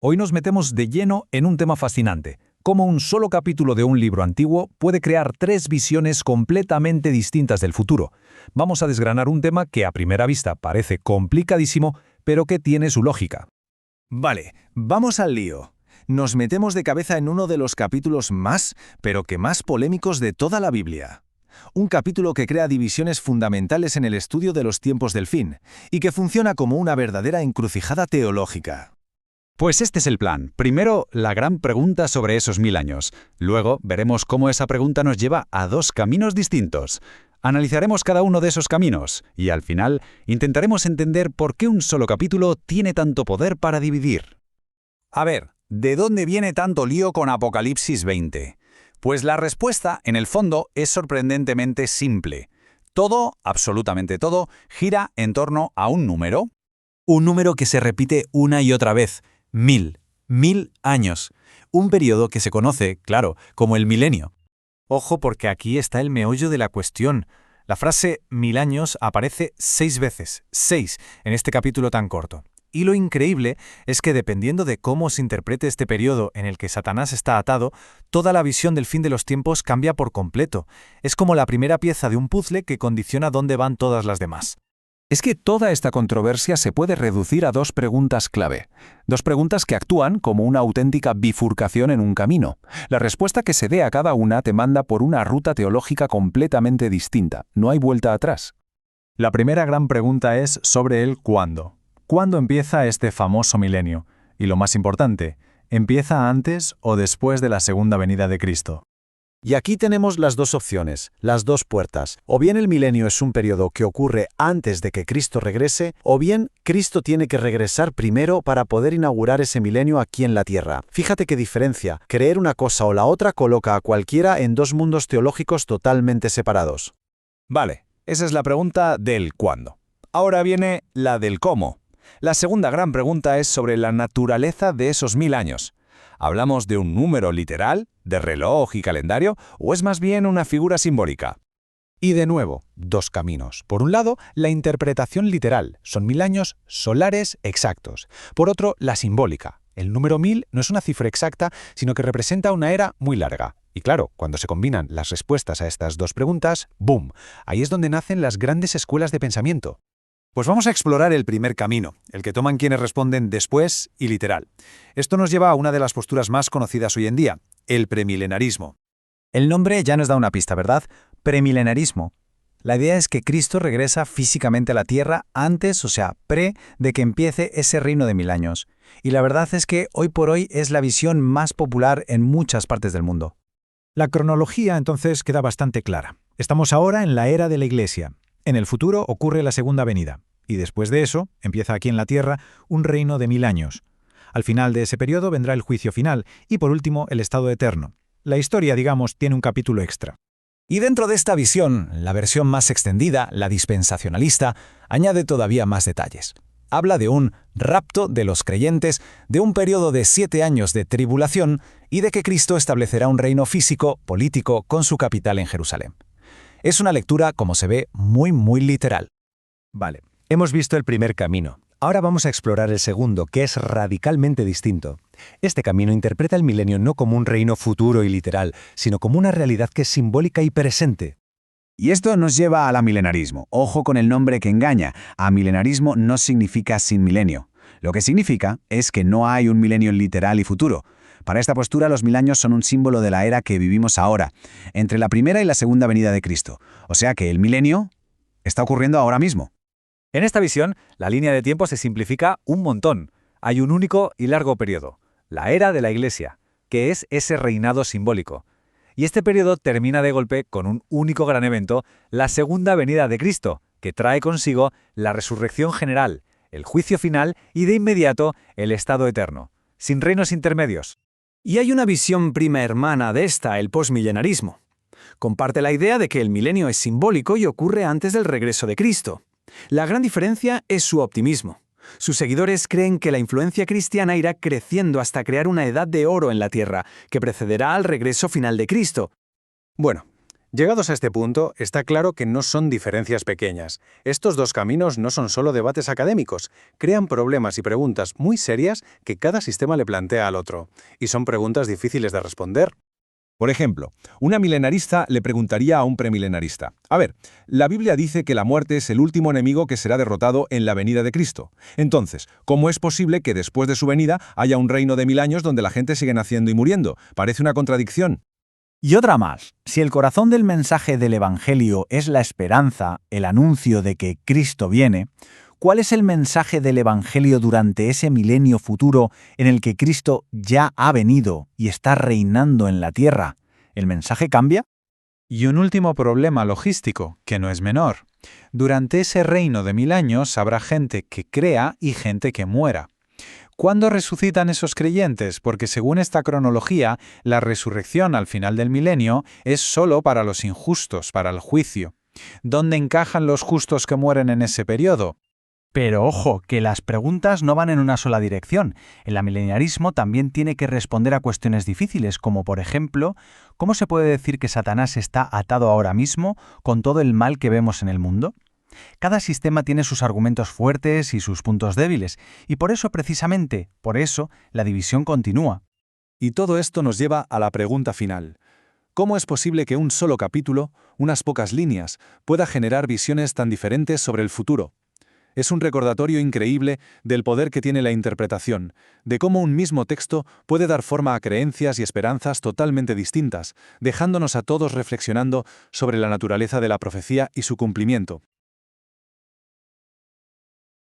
Hoy nos metemos de lleno en un tema fascinante: cómo un solo capítulo de un libro antiguo puede crear tres visiones completamente distintas del futuro. Vamos a desgranar un tema que a primera vista parece complicadísimo, pero que tiene su lógica. Vale, vamos al lío. Nos metemos de cabeza en uno de los capítulos pero que más polémicos de toda la Biblia. Un capítulo que crea divisiones fundamentales en el estudio de los tiempos del fin, y que funciona como una verdadera encrucijada teológica. Pues este es el plan. Primero, la gran pregunta sobre esos 1000 años. Luego, veremos cómo esa pregunta nos lleva a dos caminos distintos. Analizaremos cada uno de esos caminos y, al final, intentaremos entender por qué un solo capítulo tiene tanto poder para dividir. A ver, ¿de dónde viene tanto lío con Apocalipsis 20? Pues la respuesta, en el fondo, es sorprendentemente simple. Todo, absolutamente todo, gira en torno a un número. Un número que se repite una y otra vez. 1000 años. Un periodo que se conoce, claro, como el milenio. Ojo, porque aquí está el meollo de la cuestión. La frase 1000 años aparece 6 veces, 6, en este capítulo tan corto. Y lo increíble es que dependiendo de cómo se interprete este periodo en el que Satanás está atado, toda la visión del fin de los tiempos cambia por completo. Es como la primera pieza de un puzzle que condiciona dónde van todas las demás. Es que toda esta controversia se puede reducir a dos preguntas clave. Dos preguntas que actúan como una auténtica bifurcación en un camino. La respuesta que se dé a cada una te manda por una ruta teológica completamente distinta. No hay vuelta atrás. La primera gran pregunta es sobre el cuándo. ¿Cuándo empieza este famoso milenio? Y lo más importante, ¿empieza antes o después de la segunda venida de Cristo? Y aquí tenemos las dos opciones, las dos puertas. O bien el milenio es un periodo que ocurre antes de que Cristo regrese, o bien Cristo tiene que regresar primero para poder inaugurar ese milenio aquí en la tierra. Fíjate qué diferencia. Creer una cosa o la otra coloca a cualquiera en dos mundos teológicos totalmente separados. Vale, esa es la pregunta del cuándo. Ahora viene la del cómo. La segunda gran pregunta es sobre la naturaleza de esos 1000 años. ¿Hablamos de un número literal, de reloj y calendario, o es más bien una figura simbólica? Y de nuevo, dos caminos. Por un lado, la interpretación literal, son 1000 años solares exactos. Por otro, la simbólica. El número 1000 no es una cifra exacta, sino que representa una era muy larga. Y claro, cuando se combinan las respuestas a estas dos preguntas, ¡boom! Ahí es donde nacen las grandes escuelas de pensamiento. Pues vamos a explorar el primer camino, el que toman quienes responden después y literal. Esto nos lleva a una de las posturas más conocidas hoy en día, el premilenarismo. El nombre ya nos da una pista, ¿verdad? Premilenarismo. La idea es que Cristo regresa físicamente a la Tierra antes, o sea, de que empiece ese reino de 1000 años. Y la verdad es que hoy por hoy es la visión más popular en muchas partes del mundo. La cronología entonces queda bastante clara. Estamos ahora en la era de la Iglesia. En el futuro ocurre la segunda venida, y después de eso empieza aquí en la Tierra un reino de 1000 años. Al final de ese periodo vendrá el juicio final y por último el estado eterno. La historia, digamos, tiene un capítulo extra. Y dentro de esta visión, la versión más extendida, la dispensacionalista, añade todavía más detalles. Habla de un rapto de los creyentes, de un periodo de 7 años de tribulación y de que Cristo establecerá un reino físico, político, con su capital en Jerusalén. Es una lectura, como se ve, muy literal. Vale, hemos visto el primer camino. Ahora vamos a explorar el segundo, que es radicalmente distinto. Este camino interpreta el milenio no como un reino futuro y literal, sino como una realidad que es simbólica y presente. Y esto nos lleva al amilenarismo. Ojo con el nombre que engaña. Amilenarismo no significa sin milenio. Lo que significa es que no hay un milenio literal y futuro. Para esta postura, los 1000 años son un símbolo de la era que vivimos ahora, entre la primera y la segunda venida de Cristo. O sea que el milenio está ocurriendo ahora mismo. En esta visión, la línea de tiempo se simplifica un montón. Hay un único y largo periodo, la era de la Iglesia, que es ese reinado simbólico. Y este periodo termina de golpe con un único gran evento, la segunda venida de Cristo, que trae consigo la resurrección general, el juicio final y de inmediato el estado eterno, sin reinos intermedios. Y hay una visión prima hermana de esta, el posmilenarismo. Comparte la idea de que el milenio es simbólico y ocurre antes del regreso de Cristo. La gran diferencia es su optimismo. Sus seguidores creen que la influencia cristiana irá creciendo hasta crear una edad de oro en la tierra, que precederá al regreso final de Cristo. Bueno, Llegados a este punto, está claro que no son diferencias pequeñas. Estos dos caminos no son solo debates académicos, crean problemas y preguntas muy serias que cada sistema le plantea al otro. Y son preguntas difíciles de responder. Por ejemplo, una milenarista le preguntaría a un premilenarista: a ver, la Biblia dice que la muerte es el último enemigo que será derrotado en la venida de Cristo. Entonces, ¿cómo es posible que después de su venida haya un reino de 1000 años donde la gente sigue naciendo y muriendo? Parece una contradicción. Y otra más, si el corazón del mensaje del Evangelio es la esperanza, el anuncio de que Cristo viene, ¿cuál es el mensaje del Evangelio durante ese milenio futuro en el que Cristo ya ha venido y está reinando en la tierra? ¿El mensaje cambia? Y un último problema logístico, que no es menor. Durante ese reino de 1000 años habrá gente que crea y gente que muera. ¿Cuándo resucitan esos creyentes? Porque según esta cronología, la resurrección al final del milenio es solo para los injustos, para el juicio. ¿Dónde encajan los justos que mueren en ese periodo? Pero ojo, que las preguntas no van en una sola dirección. El amileniarismo también tiene que responder a cuestiones difíciles, como por ejemplo, ¿cómo se puede decir que Satanás está atado ahora mismo con todo el mal que vemos en el mundo? Cada sistema tiene sus argumentos fuertes y sus puntos débiles, y por eso precisamente, por eso, la división continúa. Y todo esto nos lleva a la pregunta final. ¿Cómo es posible que un solo capítulo, unas pocas líneas, pueda generar visiones tan diferentes sobre el futuro? Es un recordatorio increíble del poder que tiene la interpretación, de cómo un mismo texto puede dar forma a creencias y esperanzas totalmente distintas, dejándonos a todos reflexionando sobre la naturaleza de la profecía y su cumplimiento.